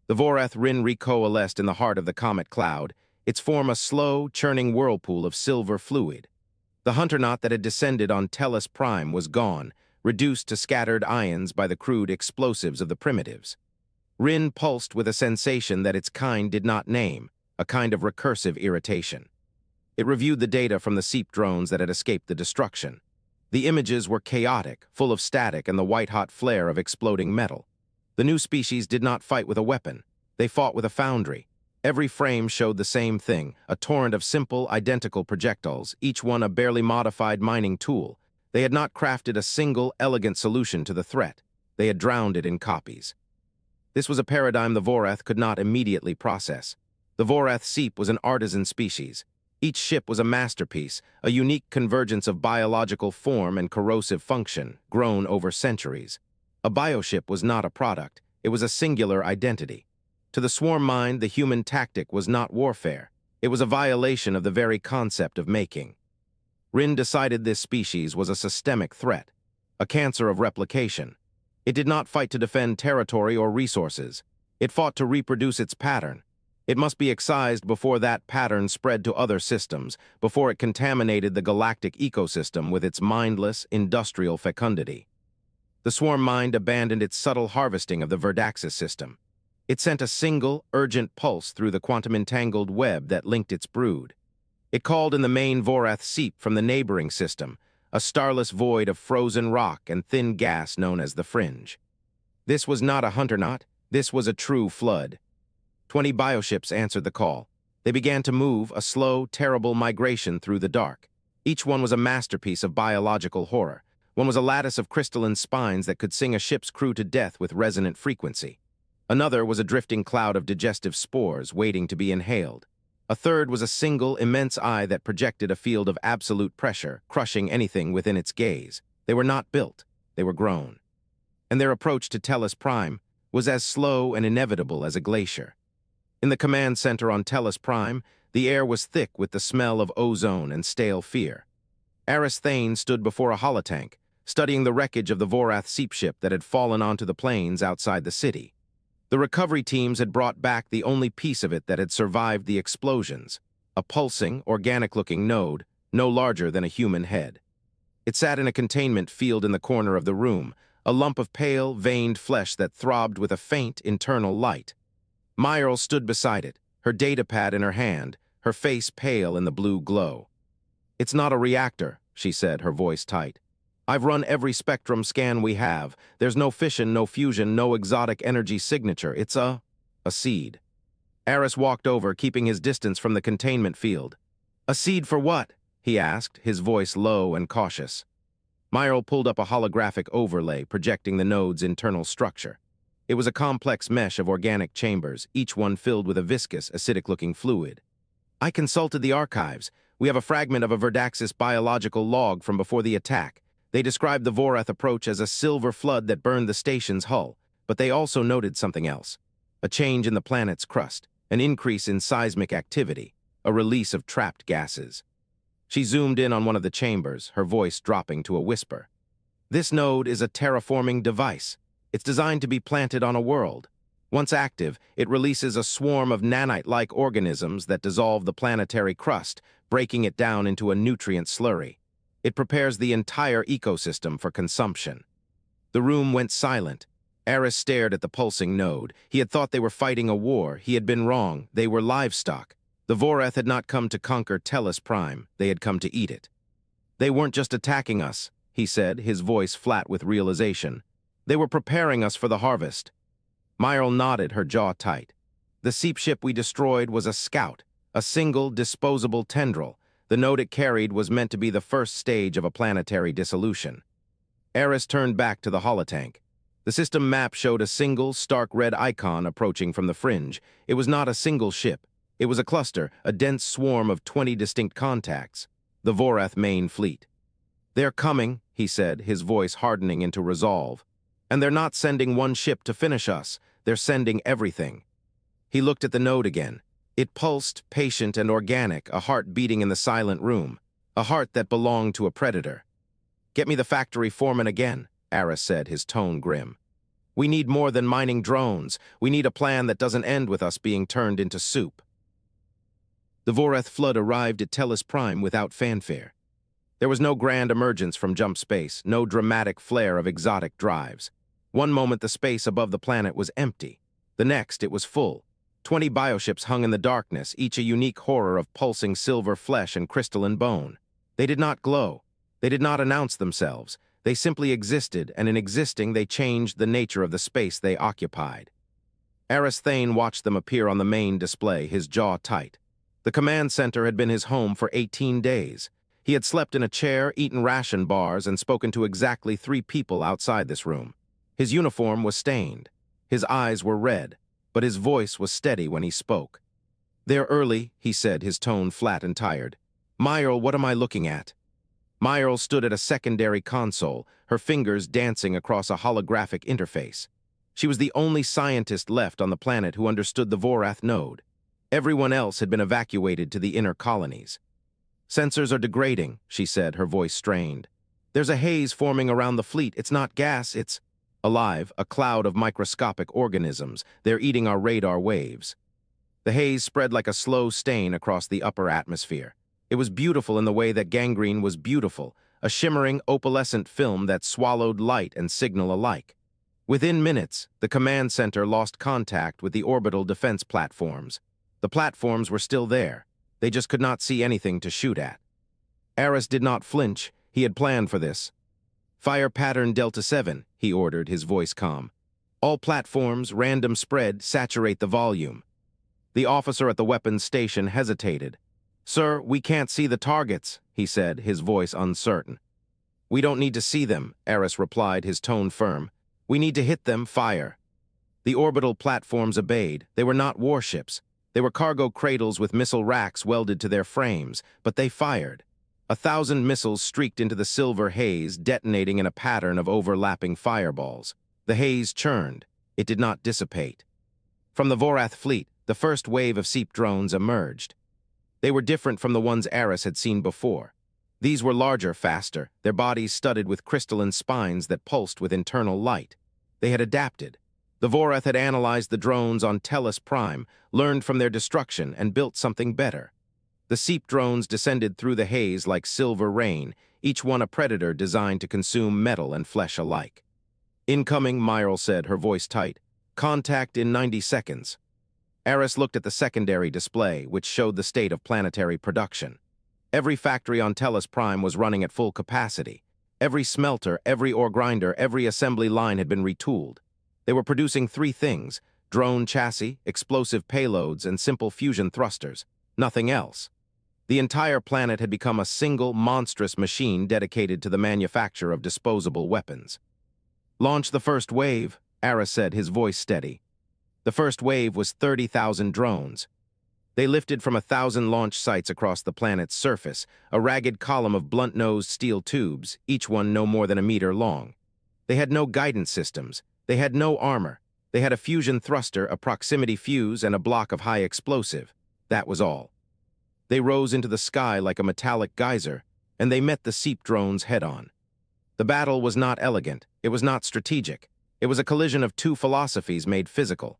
The Vorath rin recoalesced in the heart of the comet cloud, its form a slow, churning whirlpool of silver fluid. The hunternaut that had descended on Tellus Prime was gone, reduced to scattered ions by the crude explosives of the primitives. Rin pulsed with a sensation that its kind did not name, a kind of recursive irritation. It reviewed the data from the SEEP drones that had escaped the destruction. The images were chaotic, full of static and the white-hot flare of exploding metal. The new species did not fight with a weapon. They fought with a foundry. Every frame showed the same thing, a torrent of simple, identical projectiles, each one a barely modified mining tool. They had not crafted a single, elegant solution to the threat. They had drowned it in copies. This was a paradigm the Vorath could not immediately process. The Vorath SEEP was an artisan species. Each ship was a masterpiece, a unique convergence of biological form and corrosive function, grown over centuries. A bioship was not a product, it was a singular identity. To the swarm mind, the human tactic was not warfare. It was a violation of the very concept of making. Rin decided this species was a systemic threat, a cancer of replication. It did not fight to defend territory or resources. It fought to reproduce its pattern. It must be excised before that pattern spread to other systems, before it contaminated the galactic ecosystem with its mindless, industrial fecundity. The swarm mind abandoned its subtle harvesting of the Verdaxis system. It sent a single, urgent pulse through the quantum-entangled web that linked its brood. It called in the main Vorath SEEP from the neighboring system, a starless void of frozen rock and thin gas known as the Fringe. This was not a hunternaut, this was a true flood. 20 bioships answered the call. They began to move, a slow, terrible migration through the dark. Each one was a masterpiece of biological horror. One was a lattice of crystalline spines that could sing a ship's crew to death with resonant frequency. Another was a drifting cloud of digestive spores waiting to be inhaled. A third was a single, immense eye that projected a field of absolute pressure, crushing anything within its gaze. They were not built, they were grown. And their approach to Tellus Prime was as slow and inevitable as a glacier. In the command center on Tellus Prime, the air was thick with the smell of ozone and stale fear. Aris Thane stood before a holotank, studying the wreckage of the Vorath SEEP ship that had fallen onto the plains outside the city. The recovery teams had brought back the only piece of it that had survived the explosions, a pulsing, organic-looking node, no larger than a human head. It sat in a containment field in the corner of the room, a lump of pale, veined flesh that throbbed with a faint internal light. Myrl stood beside it, her datapad in her hand, her face pale in the blue glow. "It's not a reactor," she said, her voice tight. "I've run every spectrum scan we have. There's no fission, no fusion, no exotic energy signature. It's a seed." Aris walked over, keeping his distance from the containment field. "A seed for what?" he asked, his voice low and cautious. Myrl pulled up a holographic overlay projecting the node's internal structure. It was a complex mesh of organic chambers, each one filled with a viscous, acidic-looking fluid. "I consulted the archives. We have a fragment of a Verdaxis biological log from before the attack. They described the Vorath approach as a silver flood that burned the station's hull, but they also noted something else. A change in the planet's crust, an increase in seismic activity, a release of trapped gases." She zoomed in on one of the chambers, her voice dropping to a whisper. "This node is a terraforming device. It's designed to be planted on a world. Once active, it releases a swarm of nanite-like organisms that dissolve the planetary crust, breaking it down into a nutrient slurry. It prepares the entire ecosystem for consumption." The room went silent. Aris stared at the pulsing node. He had thought they were fighting a war. He had been wrong. They were livestock. The Vorath had not come to conquer Tellus Prime. They had come to eat it. "They weren't just attacking us," he said, his voice flat with realization. "They were preparing us for the harvest." Myrl nodded, her jaw tight. "The SEEP ship we destroyed was a scout, a single, disposable tendril. The node it carried was meant to be the first stage of a planetary dissolution." Aris turned back to the holotank. The system map showed a single, stark red icon approaching from the Fringe. It was not a single ship. It was a cluster, a dense swarm of 20 distinct contacts. The Vorath main fleet. "They're coming," he said, his voice hardening into resolve. "And they're not sending one ship to finish us. They're sending everything." He looked at the node again. It pulsed, patient and organic, a heart beating in the silent room, a heart that belonged to a predator. "Get me the factory foreman again," Aris said, his tone grim. "We need more than mining drones. We need a plan that doesn't end with us being turned into soup." The Vorath flood arrived at Tellus Prime without fanfare. There was no grand emergence from jump space, no dramatic flare of exotic drives. One moment the space above the planet was empty. The next it was full. 20 bioships hung in the darkness, each a unique horror of pulsing silver flesh and crystalline bone. They did not glow. They did not announce themselves. They simply existed, and in existing they changed the nature of the space they occupied. Aris Thane watched them appear on the main display, his jaw tight. The command center had been his home for 18 days. He had slept in a chair, eaten ration bars, and spoken to exactly 3 people outside this room. His uniform was stained. His eyes were red, but his voice was steady when he spoke. "They're early," he said, his tone flat and tired. "Myrl, what am I looking at?" Myrl stood at a secondary console, her fingers dancing across a holographic interface. She was the only scientist left on the planet who understood the Vorath node. Everyone else had been evacuated to the inner colonies. "Sensors are degrading," she said, her voice strained. "There's a haze forming around the fleet. It's not gas, it's alive, a cloud of microscopic organisms. They're eating our radar waves." The haze spread like a slow stain across the upper atmosphere. It was beautiful in the way that gangrene was beautiful, a shimmering, opalescent film that swallowed light and signal alike. Within minutes, the command center lost contact with the orbital defense platforms. The platforms were still there. They just could not see anything to shoot at. Aris did not flinch. He had planned for this. "Fire pattern Delta 7, he ordered, his voice calm. "All platforms, random spread, saturate the volume." The officer at the weapons station hesitated. "Sir, we can't see the targets," he said, his voice uncertain. "We don't need to see them," Aris replied, his tone firm. "We need to hit them, fire." The orbital platforms obeyed. They were not warships. They were cargo cradles with missile racks welded to their frames, but they fired. 1,000 missiles streaked into the silver haze, detonating in a pattern of overlapping fireballs. The haze churned. It did not dissipate. From the Vorath fleet, the first wave of seep drones emerged. They were different from the ones Aris had seen before. These were larger, faster, their bodies studded with crystalline spines that pulsed with internal light. They had adapted. The Vorath had analyzed the drones on Tellus Prime, learned from their destruction, and built something better. The seep drones descended through the haze like silver rain, each one a predator designed to consume metal and flesh alike. "Incoming," Myrl said, her voice tight. "Contact in 90 seconds." Aris looked at the secondary display, which showed the state of planetary production. Every factory on Tellus Prime was running at full capacity. Every smelter, every ore grinder, every assembly line had been retooled. They were producing 3 things: drone chassis, explosive payloads, and simple fusion thrusters. Nothing else. The entire planet had become a single, monstrous machine dedicated to the manufacture of disposable weapons. "Launch the first wave," Aris said, his voice steady. The first wave was 30,000 drones. They lifted from 1,000 launch sites across the planet's surface, a ragged column of blunt-nosed steel tubes, each one no more than a meter long. They had no guidance systems. They had no armor. They had a fusion thruster, a proximity fuse, and a block of high explosive. That was all. They rose into the sky like a metallic geyser, and they met the seep drones head-on. The battle was not elegant. It was not strategic. It was a collision of 2 philosophies made physical.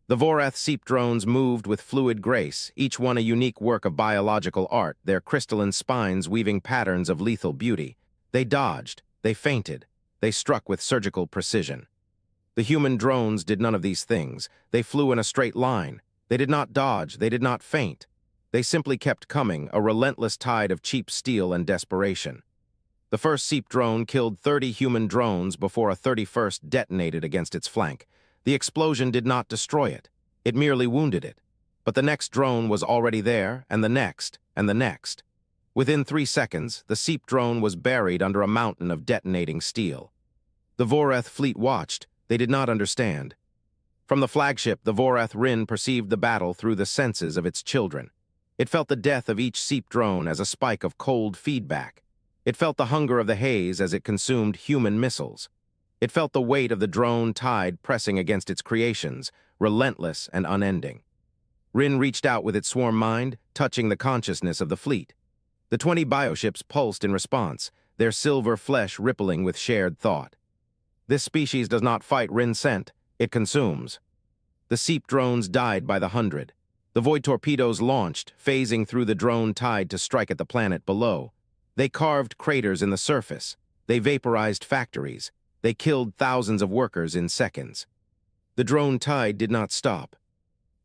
The Vorath seep drones moved with fluid grace, each one a unique work of biological art, their crystalline spines weaving patterns of lethal beauty. They dodged. They feinted. They struck with surgical precision. The human drones did none of these things. They flew in a straight line. They did not dodge. They did not feint. They simply kept coming, a relentless tide of cheap steel and desperation. The first seep drone killed 30 human drones before a 31st detonated against its flank. The explosion did not destroy it. It merely wounded it. But the next drone was already there, and the next, and the next. Within 3 seconds, the seep drone was buried under a mountain of detonating steel. The Vorath fleet watched. They did not understand. From the flagship, the Vorath Rin perceived the battle through the senses of its children. It felt the death of each seep drone as a spike of cold feedback. It felt the hunger of the haze as it consumed human missiles. It felt the weight of the drone tide pressing against its creations, relentless and unending. Rin reached out with its swarm mind, touching the consciousness of the fleet. The 20 bioships pulsed in response, their silver flesh rippling with shared thought. This species does not fight, Rin sent, it consumes. The seep drones died by the hundred. The void torpedoes launched, phasing through the drone tide to strike at the planet below. They carved craters in the surface. They vaporized factories. They killed thousands of workers in seconds. The drone tide did not stop.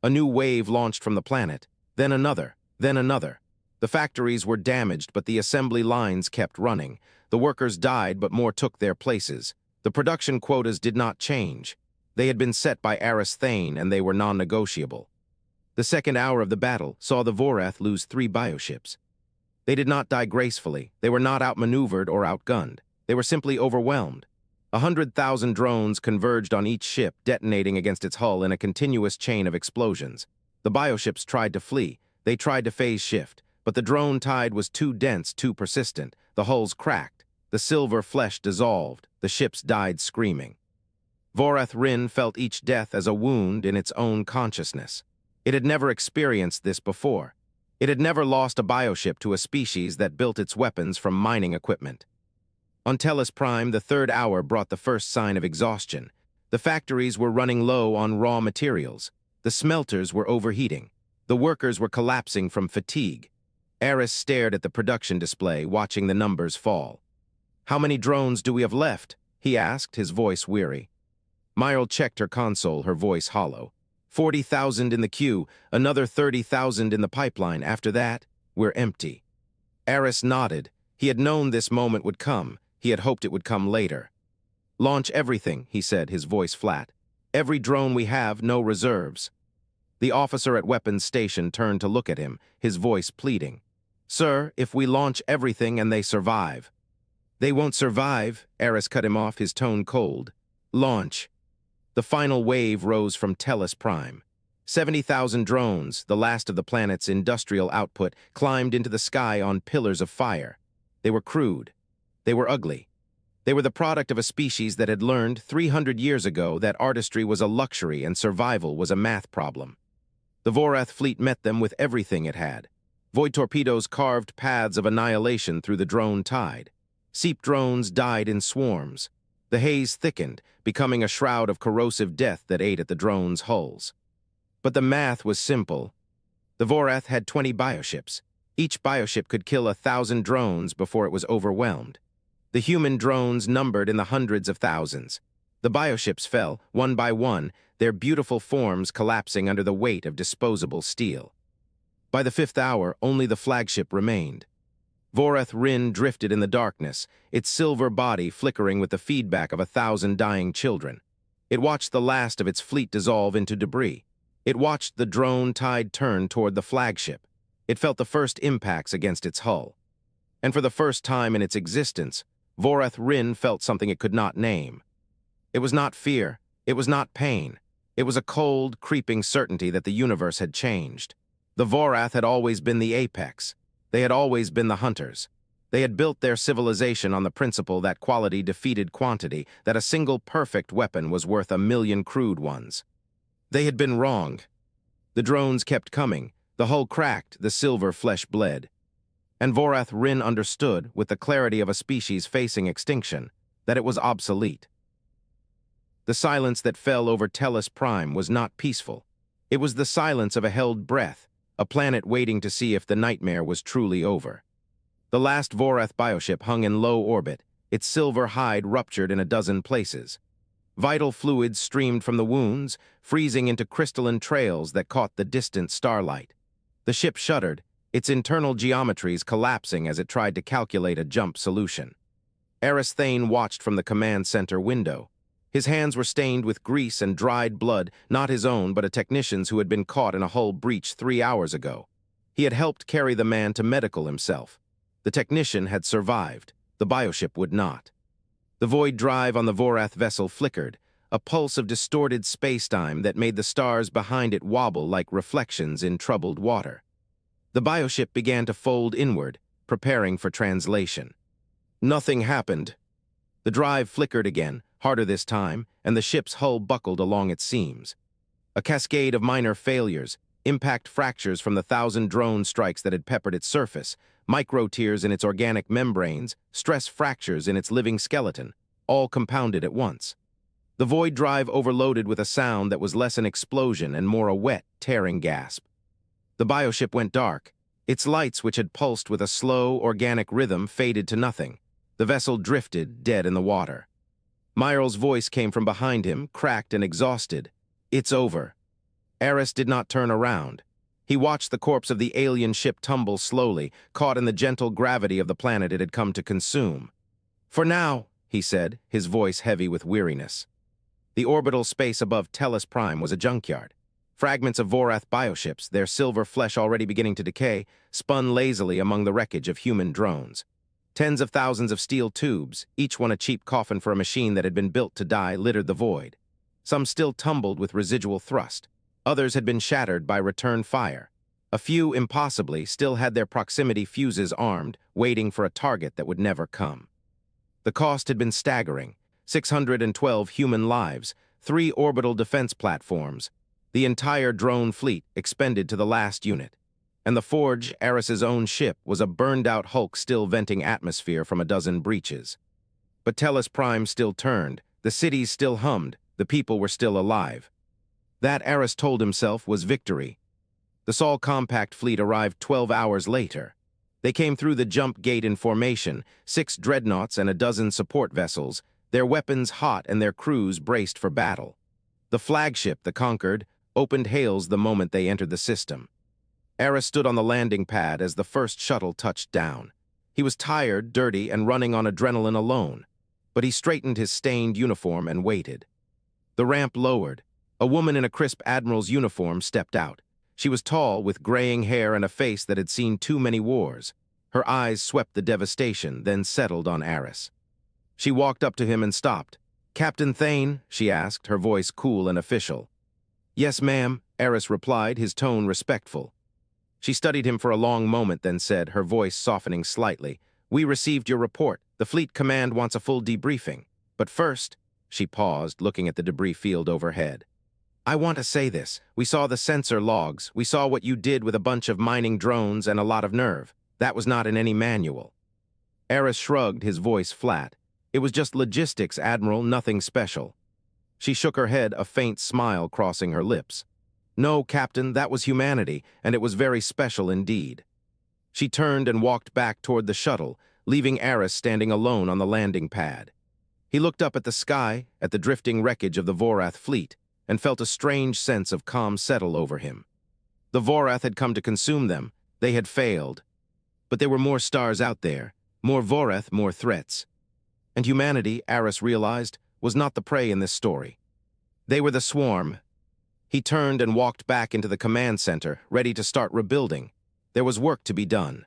A new wave launched from the planet, then another, then another. The factories were damaged, but the assembly lines kept running. The workers died, but more took their places. The production quotas did not change. They had been set by Aris Thane, and they were non-negotiable. The second hour of the battle saw the Vorath lose 3 bioships. They did not die gracefully. They were not outmaneuvered or outgunned. They were simply overwhelmed. 100,000 drones converged on each ship, detonating against its hull in a continuous chain of explosions. The bioships tried to flee. They tried to phase shift, but the drone tide was too dense, too persistent. The hulls cracked. The silver flesh dissolved. The ships died screaming. Vorath Rin felt each death as a wound in its own consciousness. It had never experienced this before. It had never lost a bioship to a species that built its weapons from mining equipment. On Tellus Prime, the third hour brought the first sign of exhaustion. The factories were running low on raw materials. The smelters were overheating. The workers were collapsing from fatigue. Aris stared at the production display, watching the numbers fall. "How many drones do we have left?" he asked, his voice weary. Myrle checked her console, her voice hollow. 40,000 in the queue, another 30,000 in the pipeline. After that, we're empty. Aris nodded. He had known this moment would come. He had hoped it would come later. "Launch everything," he said, his voice flat. "Every drone we have, no reserves." The officer at weapons station turned to look at him, his voice pleading. "Sir, if we launch everything and they survive." "They won't survive," Aris cut him off, his tone cold. "Launch." The final wave rose from Tellus Prime. 70,000 drones, the last of the planet's industrial output, climbed into the sky on pillars of fire. They were crude. They were ugly. They were the product of a species that had learned 300 years ago that artistry was a luxury and survival was a math problem. The Vorath fleet met them with everything it had. Void torpedoes carved paths of annihilation through the drone tide. Seep drones died in swarms. The haze thickened, becoming a shroud of corrosive death that ate at the drones' hulls. But the math was simple. The Vorath had 20 bioships. Each bioship could kill 1,000 drones before it was overwhelmed. The human drones numbered in the hundreds of thousands. The bioships fell, one by one, their beautiful forms collapsing under the weight of disposable steel. By the 5th hour, only the flagship remained. Vorath Rin drifted in the darkness, its silver body flickering with the feedback of 1,000 dying children. It watched the last of its fleet dissolve into debris. It watched the drone tide turn toward the flagship. It felt the first impacts against its hull. And for the first time in its existence, Vorath Rin felt something it could not name. It was not fear. It was not pain. It was a cold, creeping certainty that the universe had changed. The Vorath had always been the apex. They had always been the hunters. They had built their civilization on the principle that quality defeated quantity, that a single perfect weapon was worth 1,000,000 crude ones. They had been wrong. The drones kept coming. The hull cracked, the silver flesh bled. And Vorath Rin understood, with the clarity of a species facing extinction, that it was obsolete. The silence that fell over Tellus Prime was not peaceful. It was the silence of a held breath, a planet waiting to see if the nightmare was truly over. The last Vorath bioship hung in low orbit, its silver hide ruptured in a dozen places. Vital fluids streamed from the wounds, freezing into crystalline trails that caught the distant starlight. The ship shuddered, its internal geometries collapsing as it tried to calculate a jump solution. Aris Thane watched from the command center window. His hands were stained with grease and dried blood, not his own but a technician's who had been caught in a hull breach 3 hours ago. He had helped carry the man to medical himself. The technician had survived. The bioship would not. The void drive on the Vorath vessel flickered, a pulse of distorted space-time that made the stars behind it wobble like reflections in troubled water. The bioship began to fold inward, preparing for translation. Nothing happened. The drive flickered again, harder this time, and the ship's hull buckled along its seams. A cascade of minor failures, impact fractures from the 1,000 drone strikes that had peppered its surface, micro-tears in its organic membranes, stress fractures in its living skeleton, all compounded at once. The void drive overloaded with a sound that was less an explosion and more a wet, tearing gasp. The bioship went dark. Its lights, which had pulsed with a slow, organic rhythm, faded to nothing. The vessel drifted, dead in the water. Myrle's voice came from behind him, cracked and exhausted. "It's over." Aris did not turn around. He watched the corpse of the alien ship tumble slowly, caught in the gentle gravity of the planet it had come to consume. "For now," he said, his voice heavy with weariness. The orbital space above Tellus Prime was a junkyard. Fragments of Vorath bioships, their silver flesh already beginning to decay, spun lazily among the wreckage of human drones. Tens of thousands of steel tubes, each one a cheap coffin for a machine that had been built to die, littered the void. Some still tumbled with residual thrust. Others had been shattered by return fire. A few, impossibly, still had their proximity fuses armed, waiting for a target that would never come. The cost had been staggering. 612 human lives, 3 orbital defense platforms, the entire drone fleet expended to the last unit. And the Forge, Aris's own ship, was a burned-out hulk still venting atmosphere from a dozen breaches. But Tellus Prime still turned, the cities still hummed, the people were still alive. That, Aris told himself, was victory. The Sol Compact fleet arrived 12 hours later. They came through the jump gate in formation, 6 dreadnoughts and a dozen support vessels, their weapons hot and their crews braced for battle. The flagship, the Conquered, opened hails the moment they entered the system. Aris stood on the landing pad as the first shuttle touched down. He was tired, dirty, and running on adrenaline alone, but he straightened his stained uniform and waited. The ramp lowered. A woman in a crisp admiral's uniform stepped out. She was tall, with graying hair and a face that had seen too many wars. Her eyes swept the devastation, then settled on Aris. She walked up to him and stopped. "Captain Thane?" she asked, her voice cool and official. "Yes, ma'am," Aris replied, his tone respectful. She studied him for a long moment, then said, her voice softening slightly, "We received your report. The Fleet Command wants a full debriefing. But first," she paused, looking at the debris field overhead. "I want to say this. We saw the sensor logs. We saw what you did with a bunch of mining drones and a lot of nerve. That was not in any manual." Aris shrugged, his voice flat. "It was just logistics, Admiral, nothing special." She shook her head, a faint smile crossing her lips. "No, Captain, that was humanity, and it was very special indeed." She turned and walked back toward the shuttle, leaving Aris standing alone on the landing pad. He looked up at the sky, at the drifting wreckage of the Vorath fleet, and felt a strange sense of calm settle over him. The Vorath had come to consume them. They had failed. But there were more stars out there, more Vorath, more threats. And humanity, Aris realized, was not the prey in this story. They were the swarm. He turned and walked back into the command center, ready to start rebuilding. There was work to be done.